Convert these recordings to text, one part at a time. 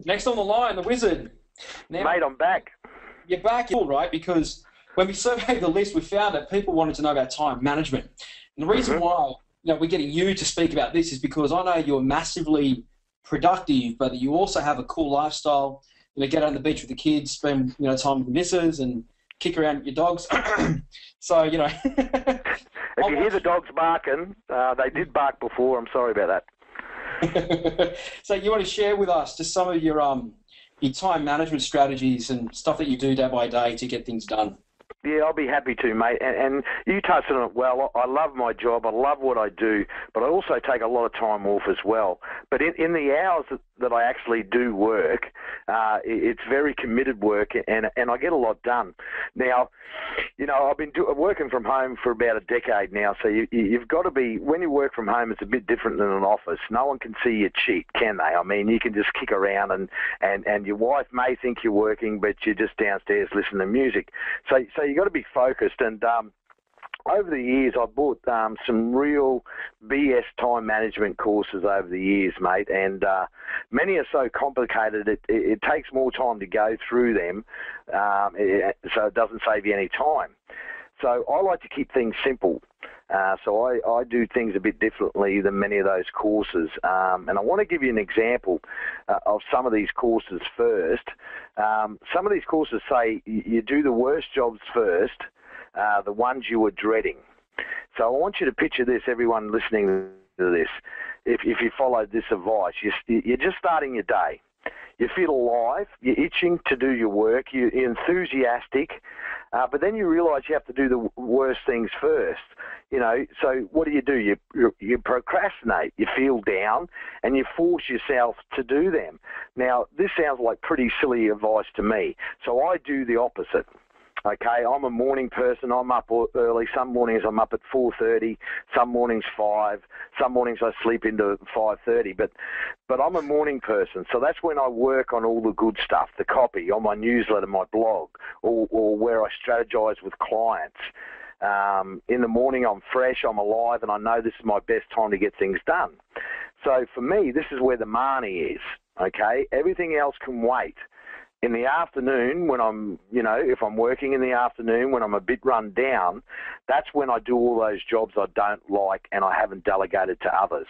Next on the line, the Wizard. Now, Mate, I'm back. you're back, right? Because when we surveyed the list, we found that people wanted to know about time management. And the reason why we're getting you to speak about this is because I know you're massively productive, but you also have a cool lifestyle. Get on the beach with the kids, spend time with the missus, and kick around with your dogs. So If you hear the dogs barking, they did bark before. I'm sorry about that. So you want to share with us just some of your time management strategies and stuff that you do day by day to get things done? Yeah, I'll be happy to, mate. And you touched on it well. I love my job. I love what I do, but I also take a lot of time off as well. But in the hours that I actually do work, it's very committed work, and I get a lot done. Now, I've been working from home for about a decade now, so you've got to be, when you work from home, it's a bit different than an office. No one can see you cheat, can they? I mean, you can just kick around, and your wife may think you're working, but you're just downstairs listening to music. So you've got to be focused, and over the years, I bought some real BS time management courses over the years, mate, and many are so complicated it takes more time to go through them, so it doesn't save you any time. So I like to keep things simple. So I do things a bit differently than many of those courses. And I want to give you an example of some of these courses first. Some of these courses say you do the worst jobs first, the ones you were dreading. So I want you to picture this, everyone listening to this. If you follow this advice, you're just starting your day. You feel alive, you're itching to do your work, you're enthusiastic, but then you realise you have to do the worst things first. So what do? You procrastinate, you feel down, and you force yourself to do them. Now, this sounds like pretty silly advice to me, so I do the opposite. Okay, I'm a morning person. I'm up early. Some mornings I'm up at 4:30. Some mornings 5. Some mornings I sleep into 5:30. But I'm a morning person, so that's when I work on all the good stuff, the copy, on my newsletter, my blog, or where I strategize with clients. In the morning I'm fresh, I'm alive, and I know this is my best time to get things done. So for me, this is where the money is. Okay, everything else can wait. In the afternoon, when I'm, if I'm working in the afternoon, when I'm a bit run down, that's when I do all those jobs I don't like and I haven't delegated to others.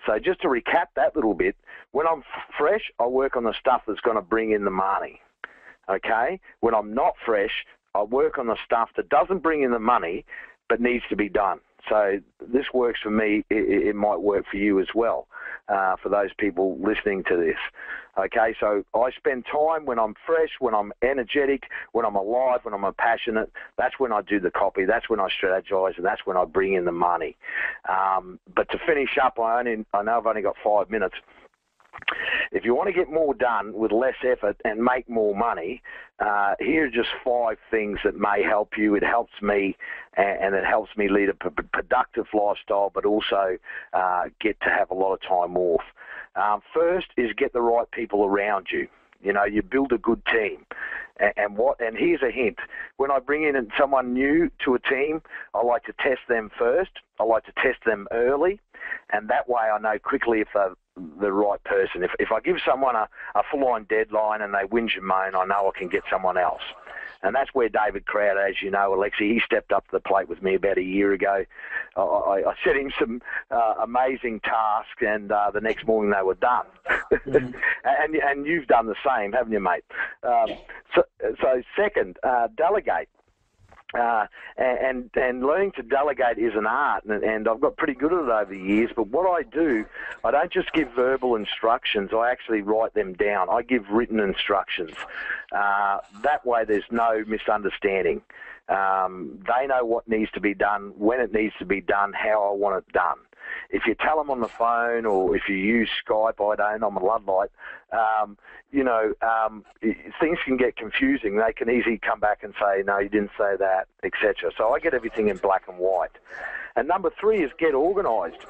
So just to recap that little bit, when I'm fresh, I work on the stuff that's going to bring in the money. Okay? When I'm not fresh, I work on the stuff that doesn't bring in the money but needs to be done. So this works for me. It might work for you as well, for those people listening to this. Okay, so I spend time when I'm fresh, when I'm energetic, when I'm alive, when I'm passionate. That's when I do the copy. That's when I strategize, and that's when I bring in the money. But to finish up, I know I've only got 5 minutes. If you want to get more done with less effort and make more money, here are just 5 things that may help you. It helps me, and it helps me lead a productive lifestyle, but also get to have a lot of time off. First is get the right people around you. You build a good team. And here's a hint. When I bring in someone new to a team, I like to test them first. I like to test them early, and that way I know quickly if they're the right person. If I give someone a full-on deadline and they whinge and moan, I know I can get someone else. And that's where David Crowder, as you know, Alexi, he stepped up to the plate with me about a year ago. I set him some amazing tasks, and the next morning they were done. And you've done the same, haven't you, mate? So second, delegate. And learning to delegate is an art, and I've got pretty good at it over the years. But what I do, I don't just give verbal instructions. I actually write them down. I give written instructions. That way there's no misunderstanding. They know what needs to be done, when it needs to be done, how I want it done. If you tell them on the phone, or if you use Skype, I don't, I'm a Luddite, things can get confusing. They can easily come back and say, no, you didn't say that, etc. So I get everything in black and white. And number 3 is get organised.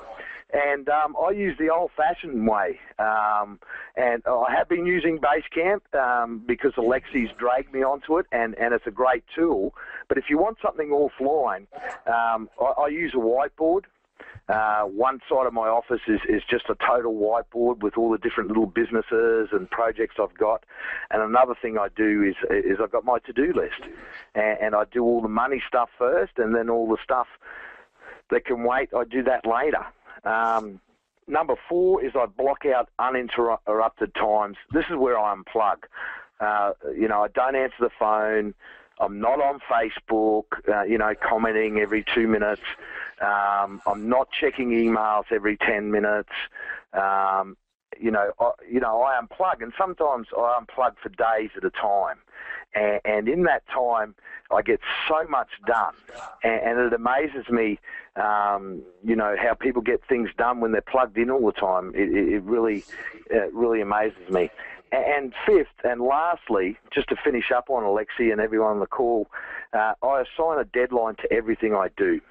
And I use the old-fashioned way. And I have been using Basecamp because Alexi's dragged me onto it, and it's a great tool. But if you want something offline, I use a whiteboard. One side of my office is just a total whiteboard with all the different little businesses and projects I've got. And another thing I do is I've got my to-do list. And I do all the money stuff first, and then all the stuff that can wait, I do that later. Number 4 is I block out uninterrupted times. This is where I unplug. I don't answer the phone. I'm not on Facebook, commenting every 2 minutes. I'm not checking emails every 10 minutes. I unplug, and sometimes I unplug for days at a time. And in that time, I get so much done. And it amazes me, how people get things done when they're plugged in all the time. It really amazes me. And 5th and lastly, just to finish up on Alexi and everyone on the call, I assign a deadline to everything I do.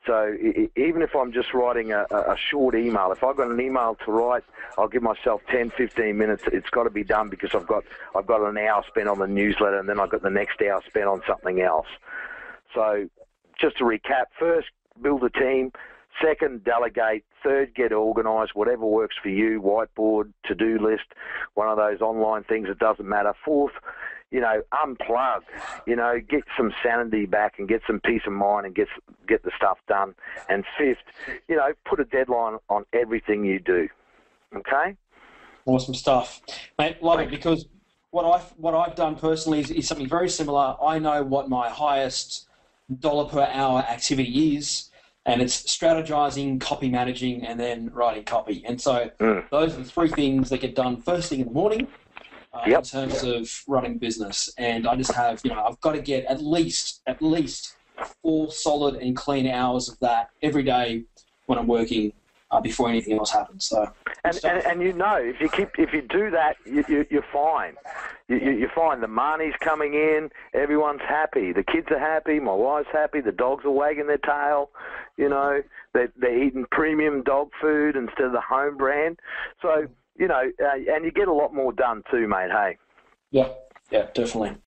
So even if I'm just writing a short email, if I've got an email to write, I'll give myself 10, 15 minutes. It's got to be done because I've got an hour spent on the newsletter, and then I've got the next hour spent on something else. So just to recap, first, build a team. Second, delegate. Third, get organised, whatever works for you, whiteboard, to-do list, one of those online things, it doesn't matter. Fourth, unplug, get some sanity back and get some peace of mind and get the stuff done. And 5th, put a deadline on everything you do. Okay? Awesome stuff. Mate, love it, because what I've done personally is something very similar. I know what my highest dollar per hour activity is, and it's strategizing, copy managing, and then writing copy. And so those are the 3 things that get done first thing in the morning in terms of running business. And I just have, I've got to get at least 4 solid and clean hours of that every day when I'm working before anything else happens. So, and if you do that, you're fine. You're fine. The money's coming in. Everyone's happy. The kids are happy. My wife's happy. The dogs are wagging their tail. They're eating premium dog food instead of the home brand. So, and you get a lot more done too, mate. Hey. Yeah, definitely.